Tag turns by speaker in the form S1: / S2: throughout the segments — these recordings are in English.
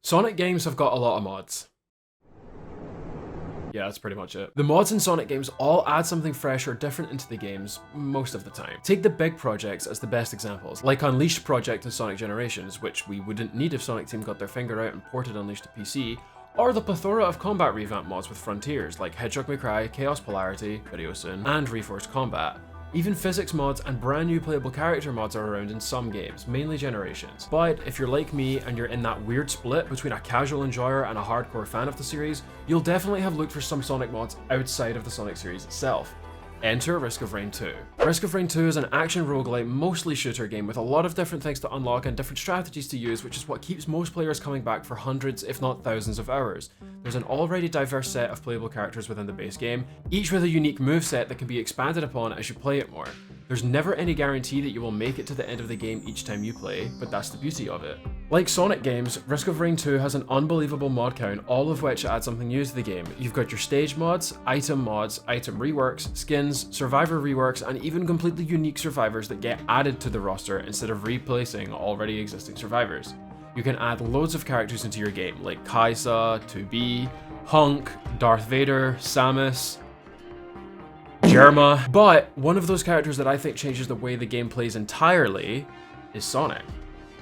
S1: Sonic games have got a lot of mods. Yeah, that's pretty much it. The mods in Sonic games all add something fresh or different into the games most of the time. Take the big projects as the best examples, like Unleashed Project and Sonic Generations, which we wouldn't need if Sonic Team got their finger out and ported Unleashed to PC, or the plethora of combat revamp mods with Frontiers, like Hedgehog May Cry, Chaos Polarity, Video Soon, and Reforged Combat. Even physics mods and brand new playable character mods are around in some games, mainly Generations. But if you're like me and you're in that weird split between a casual enjoyer and a hardcore fan of the series, you'll definitely have looked for some Sonic mods outside of the Sonic series itself. Enter Risk of Rain 2. Risk of Rain 2 is an action roguelite, mostly shooter game with a lot of different things to unlock and different strategies to use, which is what keeps most players coming back for hundreds, if not thousands of hours. There's an already diverse set of playable characters within the base game, each with a unique moveset that can be expanded upon as you play it more. There's never any guarantee that you will make it to the end of the game each time you play, but that's the beauty of it. Like Sonic games, Risk of Rain 2 has an unbelievable mod count, all of which add something new to the game. You've got your stage mods, item reworks, skins, survivor reworks, and even completely unique survivors that get added to the roster instead of replacing already existing survivors. You can add loads of characters into your game, like Kaisa, 2B, Hunk, Darth Vader, Samus, Jerma, but one of those characters that I think changes the way the game plays entirely is Sonic.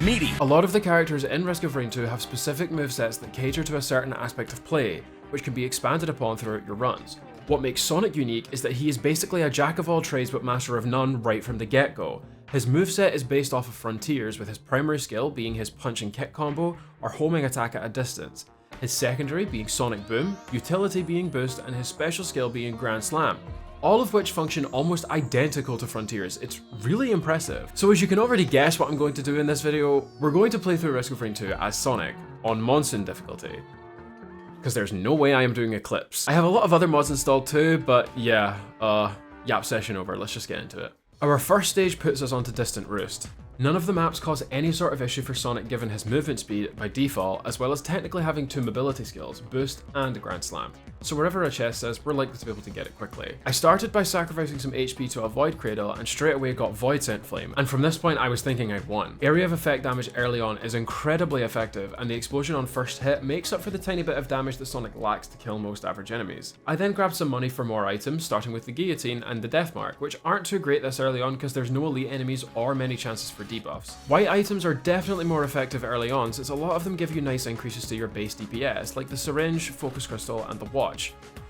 S2: Meaty.
S1: A lot of the characters in Risk of Rain 2 have specific movesets that cater to a certain aspect of play, which can be expanded upon throughout your runs. What makes Sonic unique is that he is basically a jack of all trades but master of none right from the get-go. His moveset is based off of Frontiers, with his primary skill being his punch and kick combo or homing attack at a distance, his secondary being Sonic Boom, utility being Boost, and his special skill being Grand Slam. All of which function almost identical to Frontiers. It's really impressive. So as you can already guess what I'm going to do in this video, we're going to play through Risk of Rain 2 as Sonic on Monsoon difficulty, because there's no way I am doing Eclipse. I have a lot of other mods installed too, but yeah, yap session over, let's just get into it. Our first stage puts us onto Distant Roost. None of the maps cause any sort of issue for Sonic given his movement speed by default, as well as technically having two mobility skills, Boost and Grand Slam. So wherever a chest is, we're likely to be able to get it quickly. I started by sacrificing some HP to avoid Cradle and straight away got Void Scent Flame, and from this point I was thinking I'd won. Area of effect damage early on is incredibly effective, and the explosion on first hit makes up for the tiny bit of damage that Sonic lacks to kill most average enemies. I then grabbed some money for more items, starting with the Guillotine and the Death Mark, which aren't too great this early on because there's no elite enemies or many chances for debuffs. White items are definitely more effective early on, since a lot of them give you nice increases to your base DPS, like the Syringe, Focus Crystal, and the Watch.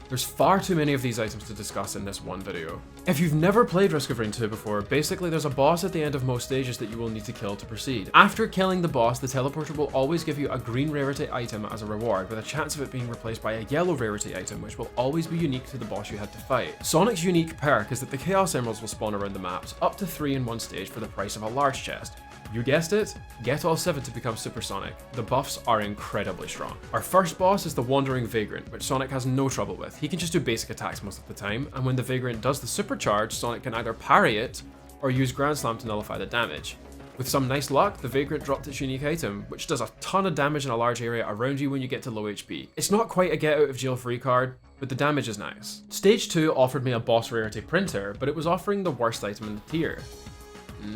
S1: There's far too many of these items to discuss in this one video. If you've never played Risk of Rain 2 before, basically there's a boss at the end of most stages that you will need to kill to proceed. After killing the boss, the teleporter will always give you a green rarity item as a reward, with a chance of it being replaced by a yellow rarity item, which will always be unique to the boss you had to fight. Sonic's unique perk is that the Chaos Emeralds will spawn around the maps, up to 3 in one stage for the price of a large chest. You guessed it, get all 7 to become Supersonic. The buffs are incredibly strong. Our first boss is the Wandering Vagrant, which Sonic has no trouble with. He can just do basic attacks most of the time, and when the Vagrant does the supercharge, Sonic can either parry it or use Grand Slam to nullify the damage. With some nice luck, the Vagrant dropped its unique item, which does a ton of damage in a large area around you when you get to low HP. It's not quite a get out of jail free card, but the damage is nice. Stage 2 offered me a boss rarity printer, but it was offering the worst item in the tier.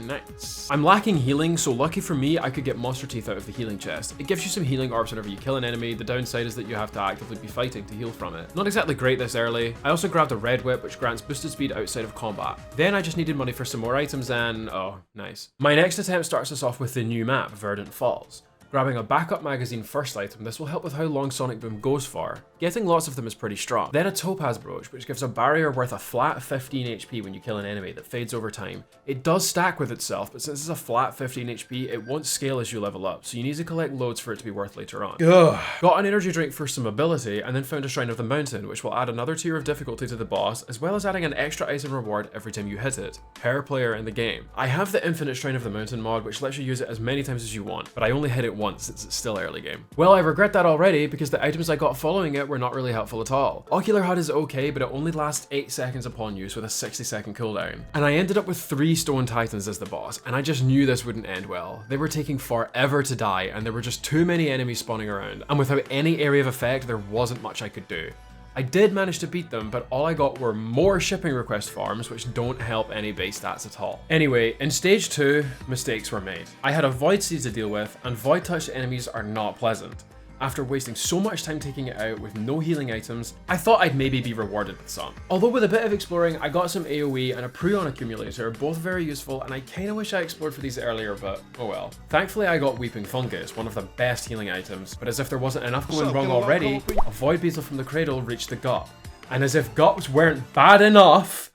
S1: Nice. I'm lacking healing, so lucky for me, I could get Monster Teeth out of the healing chest. It gives you some healing orbs whenever you kill an enemy. The downside is that you have to actively be fighting to heal from it. Not exactly great this early. I also grabbed a Red Whip, which grants boosted speed outside of combat. Then I just needed money for some more items and oh, nice. My next attempt starts us off with the new map, Verdant Falls. Grabbing a backup magazine first item, this will help with how long Sonic Boom goes for. Getting lots of them is pretty strong. Then a Topaz Brooch, which gives a barrier worth a flat 15 HP when you kill an enemy that fades over time. It does stack with itself, but since it's a flat 15 HP, it won't scale as you level up, so you need to collect loads for it to be worth later on. Ugh. Got an energy drink for some mobility, and then found a Shrine of the Mountain, which will add another tier of difficulty to the boss, as well as adding an extra item reward every time you hit it, per player in the game. I have the Infinite Shrine of the Mountain mod, which lets you use it as many times as you want, but I only hit it once since it's still early game. Well, I regret that already, because the items I got following it were not really helpful at all. Ocular HUD is okay, but it only lasts 8 seconds upon use with a 60-second cooldown. And I ended up with 3 Stone Titans as the boss, and I just knew this wouldn't end well. They were taking forever to die, and there were just too many enemies spawning around, and without any area of effect, there wasn't much I could do. I did manage to beat them, but all I got were more shipping request farms, which don't help any base stats at all. Anyway, in stage 2, mistakes were made. I had a Void Seed to deal with, and Void touched enemies are not pleasant. After wasting so much time taking it out with no healing items, I thought I'd maybe be rewarded with some. Although with a bit of exploring, I got some AoE and a Prion accumulator, both very useful, and I kinda wish I explored for these earlier, but oh well. Thankfully I got Weeping Fungus, one of the best healing items, but as if there wasn't enough going wrong already, a Void Beetle from the cradle reached the gut. And as if guts weren't bad enough,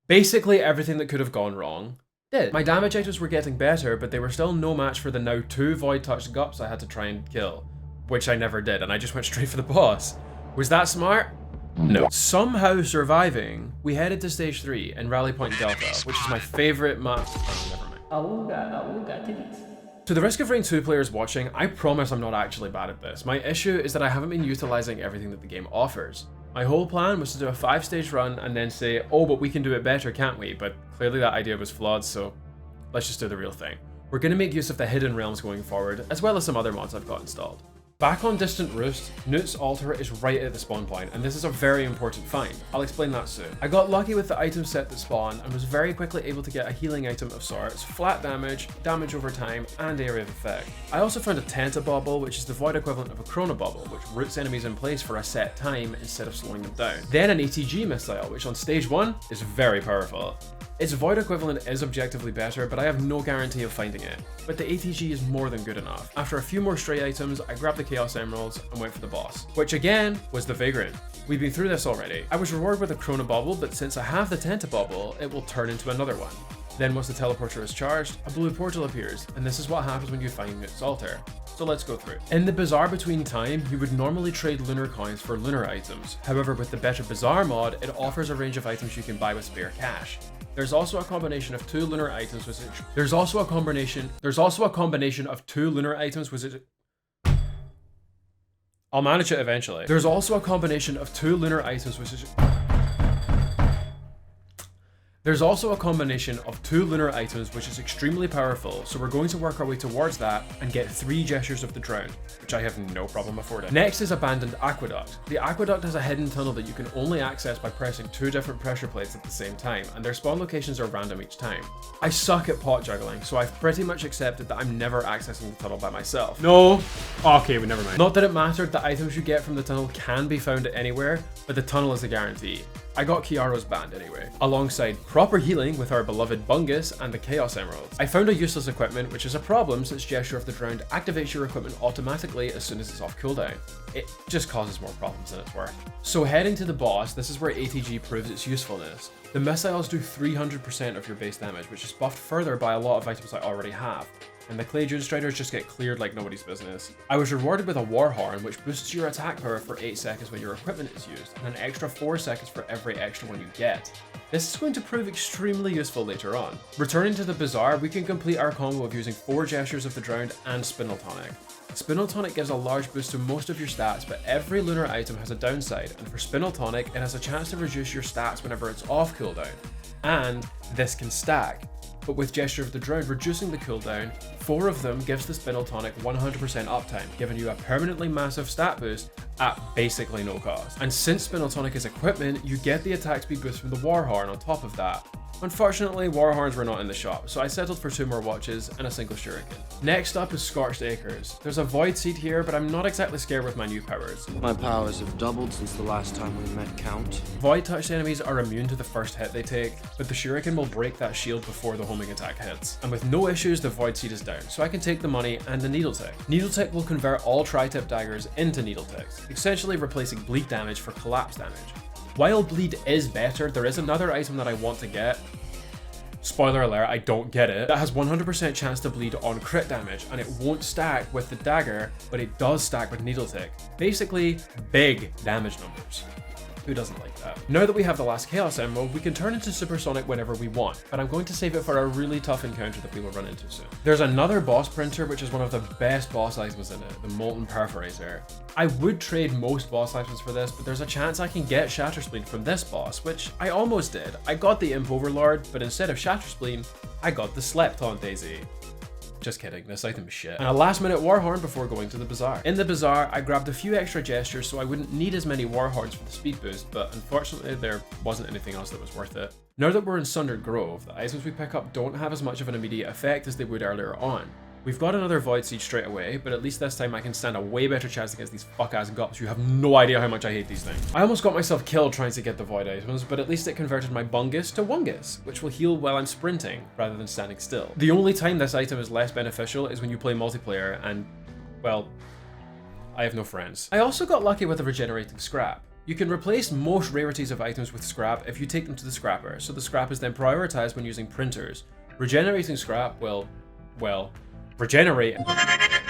S1: basically everything that could have gone wrong did. My damage items were getting better, but they were still no match for the now 2 Void Touched guts I had to try and kill, which I never did, and I just went straight for the boss. Was that smart? No. Somehow surviving, we headed to stage 3 in Rally Point Delta, which is my favorite map. Oh, never mind. To the Risk of Rain 2 players watching, I promise I'm not actually bad at this. My issue is that I haven't been utilizing everything that the game offers. My whole plan was to do a 5-stage run and then say, oh, but we can do it better, can't we? But clearly that idea was flawed, so let's just do the real thing. We're going to make use of the hidden realms going forward, as well as some other mods I've got installed. Back on Distant Roost, Newt's altar is right at the spawn point, and this is a very important find. I'll explain that soon. I got lucky with the item set that spawned and was very quickly able to get a healing item of sorts, flat damage, damage over time, and area of effect. I also found a Tenta Bubble, which is the void equivalent of a Chrono Bubble, which roots enemies in place for a set time instead of slowing them down. Then an ATG missile, which on stage 1 is very powerful. Its void equivalent is objectively better, but I have no guarantee of finding it. But the ATG is more than good enough. After a few more stray items, I grabbed the Chaos Emeralds and went for the boss, which again was the Vagrant. We've been through this already. I was rewarded with a Chrono Bubble, but since I have the Tenta Bubble, it will turn into another one. Then once the teleporter is charged, a blue portal appears, and this is what happens when you find Newt's altar. So let's go through. In the Bazaar Between Time, you would normally trade lunar coins for lunar items. However, with the Better Bazaar mod, it offers a range of items you can buy with spare cash. There's also a combination of 2 lunar items which There's also a combination of 2 lunar items which I'll manage it eventually. There's also a combination of 2 lunar items which is extremely powerful, so we're going to work our way towards that and get 3 Gestures of the Drowned, which I have no problem affording. Next is Abandoned Aqueduct. The aqueduct has a hidden tunnel that you can only access by pressing 2 different pressure plates at the same time, and their spawn locations are random each time. I suck at pot juggling, so I've pretty much accepted that I'm never accessing the tunnel by myself. No! Okay, but never mind. Not that it mattered, the items you get from the tunnel can be found anywhere, but the tunnel is a guarantee. I got Kiaro's band anyway, alongside proper healing with our beloved Bungus and the Chaos Emeralds. I found a useless equipment, which is a problem since Gesture of the Drowned activates your equipment automatically as soon as it's off cooldown. It just causes more problems than it's worth. So heading to the boss, this is where ATG proves its usefulness. The missiles do 300% of your base damage, which is buffed further by a lot of items I already have. And the Clay Dune Striders just get cleared like nobody's business. I was rewarded with a War Horn, which boosts your attack power for 8 seconds when your equipment is used, and an extra 4 seconds for every extra one you get. This is going to prove extremely useful later on. Returning to the Bazaar, we can complete our combo of using 4 Gestures of the Drowned and Spinel Tonic. Spinel Tonic gives a large boost to most of your stats, but every lunar item has a downside, and for Spinel Tonic, it has a chance to reduce your stats whenever it's off cooldown. And this can stack. But with Gesture of the Drowned reducing the cooldown, 4 of them gives the Spinel Tonic 100% uptime, giving you a permanently massive stat boost at basically no cost. And since Spinel Tonic is equipment, you get the attack speed boost from the War Horn on top of that. Unfortunately, War Horns were not in the shop, so I settled for 2 more watches and a single shuriken. Next up is Scorched Acres. There's a Void Seed here, but I'm not exactly scared with my new powers.
S2: My powers have doubled since the last time we met, Count.
S1: Void touched enemies are immune to the first hit they take, but the shuriken will break that shield before the homing attack hits. And with no issues, the Void Seed is down, so I can take the money and the Needle Tick. Needle Tick will convert all tri-tip daggers into Needle Ticks, essentially replacing bleed damage for collapse damage. While bleed is better, there is another item that I want to get. Spoiler alert, I don't get it. That has 100% chance to bleed on crit damage, and it won't stack with the dagger, but it does stack with Needle Tick. Basically, big damage numbers. Who doesn't like that? Now that we have the last Chaos Emerald, we can turn into Supersonic whenever we want, but I'm going to save it for a really tough encounter that we will run into soon. There's another boss printer, which is one of the best boss items in it, the Molten Perforator. I would trade most boss items for this, but there's a chance I can get Shatterspleen from this boss, which I almost did. I got the Imp Overlord, but instead of Shatterspleen, I got the Slept-On Daisy. Just kidding, this item is shit. And a last minute Warhorn before going to the Bazaar. In the Bazaar, I grabbed a few extra gestures so I wouldn't need as many Warhorns for the speed boost, but unfortunately there wasn't anything else that was worth it. Now that we're in Sundered Grove, the items we pick up don't have as much of an immediate effect as they would earlier on. We've got another Void Siege straight away, but at least this time I can stand a way better chance against these fuck-ass gups. You have no idea how much I hate these things. I almost got myself killed trying to get the Void items, but at least it converted my Bungus to Wungus, which will heal while I'm sprinting, rather than standing still. The only time this item is less beneficial is when you play multiplayer and, well, I have no friends. I also got lucky with the regenerating scrap. You can replace most rarities of items with scrap if you take them to the scrapper, so the scrap is then prioritized when using printers. Regenerating scrap will, well, regenerate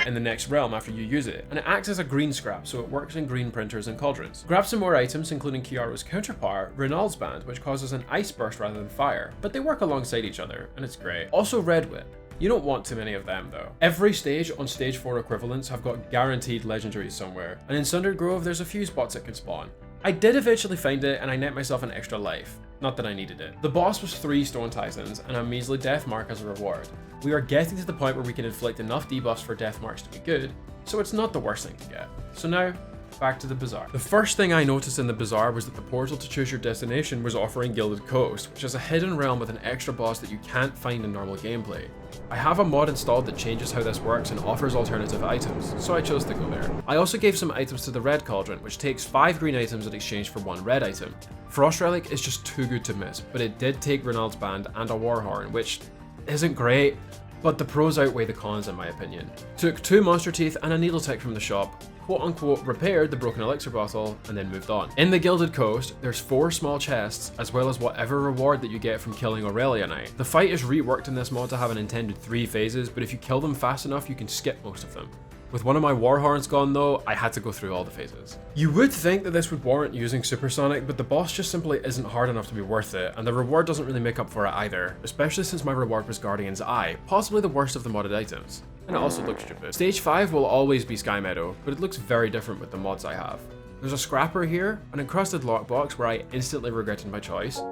S1: in the next realm after you use it, and it acts as a green scrap, so it works in green printers and cauldrons. Grab some more items, including Kiaro's counterpart, Reynald's Band, which causes an ice burst rather than fire, but they work alongside each other, and it's great. Also Red Whip. You don't want too many of them though. Every stage on stage 4 equivalents have got guaranteed legendaries somewhere, and in Sundered Grove there's a few spots it can spawn. I did eventually find it, and I net myself an extra life. Not that I needed it. The boss was 3 Stone Titans and a measly death mark as a reward. We are getting to the point where we can inflict enough debuffs for death marks to be good, so it's not the worst thing to get. So now, back to the bazaar. The first thing I noticed in the bazaar was that the portal to choose your destination was offering Gilded Coast, which is a hidden realm with an extra boss that you can't find in normal gameplay. I have a mod installed that changes how this works and offers alternative items, so I chose to go there. I also gave some items to the Red Cauldron, which takes 5 green items in exchange for 1 red item. Frost Relic is just too good to miss, but it did take Reynald's Band and a Warhorn, which isn't great, but the pros outweigh the cons in my opinion. Took 2 Monster Teeth and a Needle Tick from the shop, quote-unquote repaired the broken elixir bottle, and then moved on. In the Gilded Coast, there's 4 small chests, as well as whatever reward that you get from killing Aurelia Knight. The fight is reworked in this mod to have an intended 3 phases, but if you kill them fast enough, you can skip most of them. With one of my Warhorns gone though, I had to go through all the phases. You would think that this would warrant using Supersonic, but the boss just simply isn't hard enough to be worth it, and the reward doesn't really make up for it either, especially since my reward was Guardian's Eye, possibly the worst of the modded items. And it also looks stupid. Stage 5 will always be Sky Meadow, but it looks very different with the mods I have. There's a scrapper here, an encrusted lockbox where I instantly regretted my choice,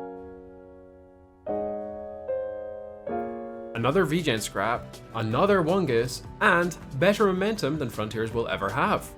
S1: another Regen scrap, another Wungus, and better momentum than Frontiers will ever have.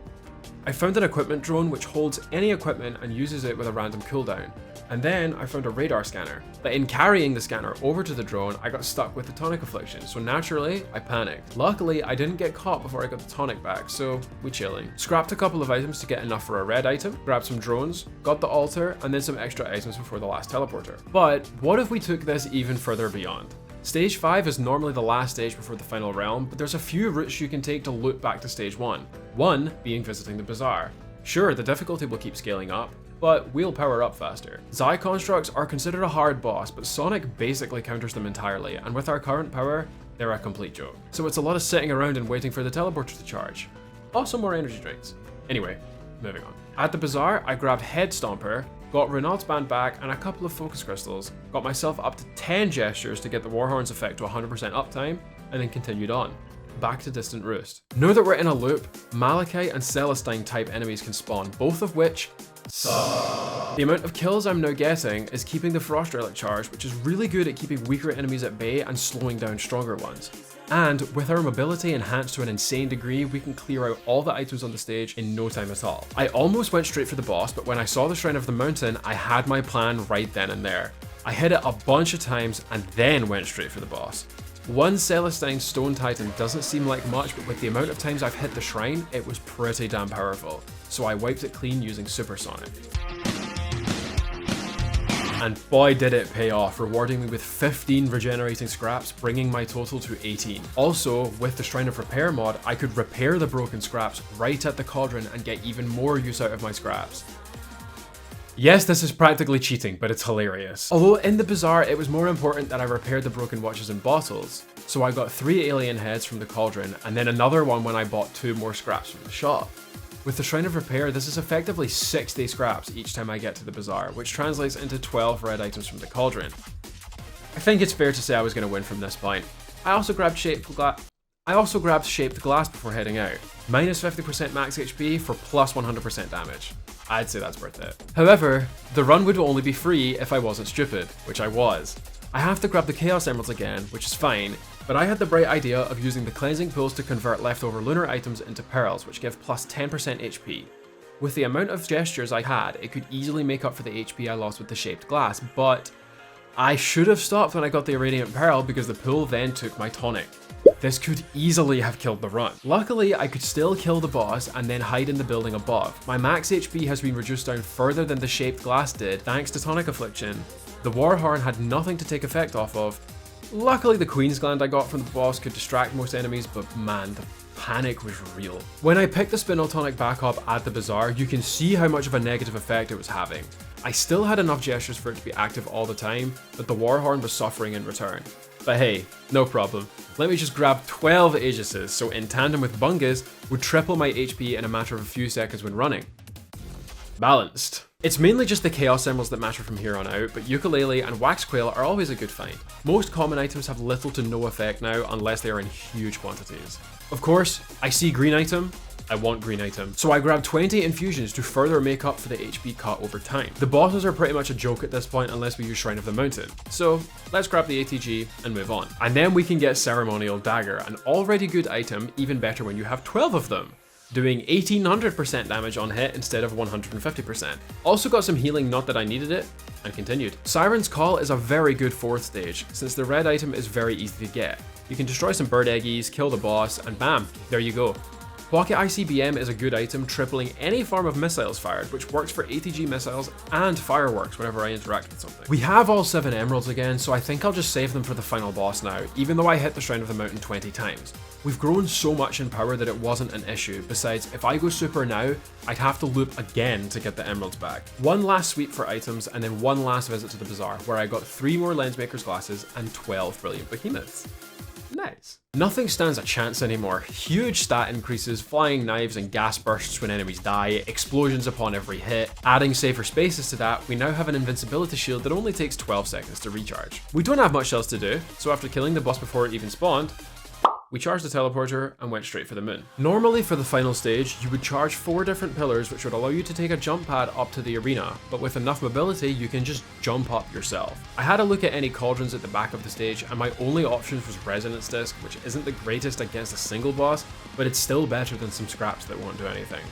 S1: I found an equipment drone which holds any equipment and uses it with a random cooldown. And then I found a radar scanner. But in carrying the scanner over to the drone, I got stuck with the tonic affliction, so naturally, I panicked. Luckily, I didn't get caught before I got the tonic back, so we chilling. Scrapped a couple of items to get enough for a red item, grabbed some drones, got the altar, and then some extra items before the last teleporter. But what if we took this even further beyond? Stage 5 is normally the last stage before the final realm, but there's a few routes you can take to loop back to stage 1. One being visiting the bazaar. Sure, the difficulty will keep scaling up, but we'll power up faster. Xi constructs are considered a hard boss, but Sonic basically counters them entirely, and with our current power, they're a complete joke. So it's a lot of sitting around and waiting for the teleporter to charge. Also more energy drinks. Anyway, moving on. At the bazaar, I grabbed Head Stomper, got Reynald's Band back and a couple of focus crystals, got myself up to 10 gestures to get the Warhorn's effect to 100% uptime, and then continued on. Back to Distant Roost. Now that we're in a loop, Malachite and Celestine type enemies can spawn, both of which suck. The amount of kills I'm now getting is keeping the Frost Relic charged, which is really good at keeping weaker enemies at bay and slowing down stronger ones. And with our mobility enhanced to an insane degree, we can clear out all the items on the stage in no time at all. I almost went straight for the boss, but when I saw the Shrine of the Mountain, I had my plan right then and there. I hit it a bunch of times and then went straight for the boss. One Celestine Stone Titan doesn't seem like much, but with the amount of times I've hit the shrine, it was pretty damn powerful. So I wiped it clean using Supersonic. And boy did it pay off, rewarding me with 15 regenerating scraps, bringing my total to 18. Also, with the Shrine of Repair mod, I could repair the broken scraps right at the cauldron and get even more use out of my scraps. Yes, this is practically cheating, but it's hilarious. Although in the bazaar, it was more important that I repaired the broken watches and bottles. So I got 3 alien heads from the cauldron, and then another one when I bought 2 more scraps from the shop. With the Shrine of Repair, this is effectively 60 scraps each time I get to the bazaar, which translates into 12 red items from the cauldron. I think it's fair to say I was going to win from this point. I also grabbed Shaped Glass before heading out. Minus 50% max HP for plus 100% damage. I'd say that's worth it. However, the run would only be free if I wasn't stupid, which I was. I have to grab the Chaos Emeralds again, which is fine, but I had the bright idea of using the cleansing pools to convert leftover lunar items into pearls, which give plus 10% HP. With the amount of gestures I had, it could easily make up for the HP I lost with the Shaped Glass, but I should have stopped when I got the Irradiant Pearl because the pool then took my tonic. This could easily have killed the run. Luckily, I could still kill the boss and then hide in the building above. My max HP has been reduced down further than the shaped glass did thanks to tonic affliction. The war horn had nothing to take effect off of. Luckily, the Queen's Gland I got from the boss could distract most enemies, but man, the panic was real. When I picked the Spinel tonic back up at the bazaar, you can see how much of a negative effect it was having. I still had enough gestures for it to be active all the time, but the war horn was suffering in return. But hey, no problem. Let me just grab 12 Aegises, so in tandem with Bungas, would triple my HP in a matter of a few seconds when running. Balanced. It's mainly just the Chaos Emeralds that matter from here on out, but Ukulele and Wax Quail are always a good find. Most common items have little to no effect now unless they are in huge quantities. Of course, I see green item, I want green item. So I grabbed 20 infusions to further make up for the HP cut over time. The bosses are pretty much a joke at this point unless we use Shrine of the Mountain. So let's grab the ATG and move on. And then we can get Ceremonial Dagger, an already good item, even better when you have 12 of them, doing 1800% damage on hit instead of 150%. Also got some healing, not that I needed it, and continued. Siren's Call is a very good 4th stage, since the red item is very easy to get. You can destroy some bird eggies, kill the boss, and bam, there you go. Pocket ICBM is a good item, tripling any form of missiles fired, which works for ATG missiles and fireworks whenever I interact with something. We have all 7 emeralds again, so I think I'll just save them for the final boss now, even though I hit the Shrine of the Mountain 20 times. We've grown so much in power that it wasn't an issue. Besides, if I go super now, I'd have to loop again to get the emeralds back. One last sweep for items, and then one last visit to the bazaar, where I got 3 more Lensmaker's glasses and 12 brilliant behemoths. Nice. Nothing stands a chance anymore. Huge stat increases, flying knives and gas bursts when enemies die, explosions upon every hit. Adding safer spaces to that, we now have an invincibility shield that only takes 12 seconds to recharge. We don't have much else to do, so after killing the boss before it even spawned, we charged the teleporter and went straight for the moon. Normally for the final stage, you would charge 4 different pillars which would allow you to take a jump pad up to the arena, but with enough mobility you can just jump up yourself. I had a look at any cauldrons at the back of the stage and my only options was Resonance Disc, which isn't the greatest against a single boss, but it's still better than some scraps that won't do anything.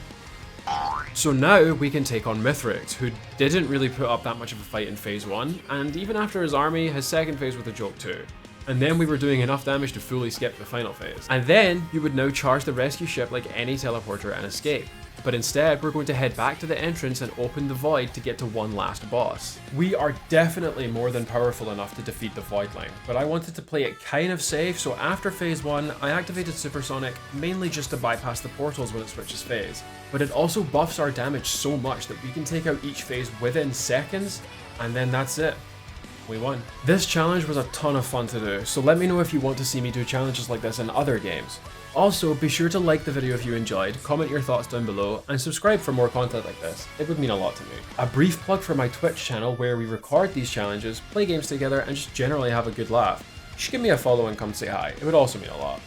S1: So now we can take on Mithrix, who didn't really put up that much of a fight in phase 1, and even after his army, his second phase was a joke too. And then we were doing enough damage to fully skip the final phase. And then you would now charge the rescue ship like any teleporter and escape. But instead, we're going to head back to the entrance and open the void to get to one last boss. We are definitely more than powerful enough to defeat the Voidling, but I wanted to play it kind of safe, so after phase 1, I activated Supersonic, mainly just to bypass the portals when it switches phase. But it also buffs our damage so much that we can take out each phase within seconds, and then that's it. We won. This challenge was a ton of fun to do, so let me know if you want to see me do challenges like this in other games. Also, be sure to like the video if you enjoyed, comment your thoughts down below, and subscribe for more content like this. It would mean a lot to me. A brief plug for my Twitch channel where we record these challenges, play games together, and just generally have a good laugh. Just give me a follow and come say hi, it would also mean a lot.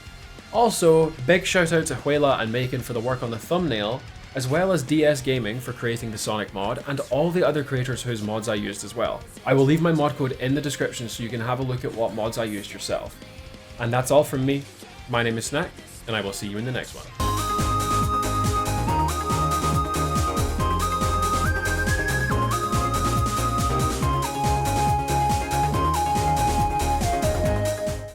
S1: Also, big shout out to hweilla and Makon for the work on the thumbnail, as well as DS Gaming for creating the Sonic mod, and all the other creators whose mods I used as well. I will leave my mod code in the description so you can have a look at what mods I used yourself. And that's all from me. My name is Snack, and I will see you in the next one.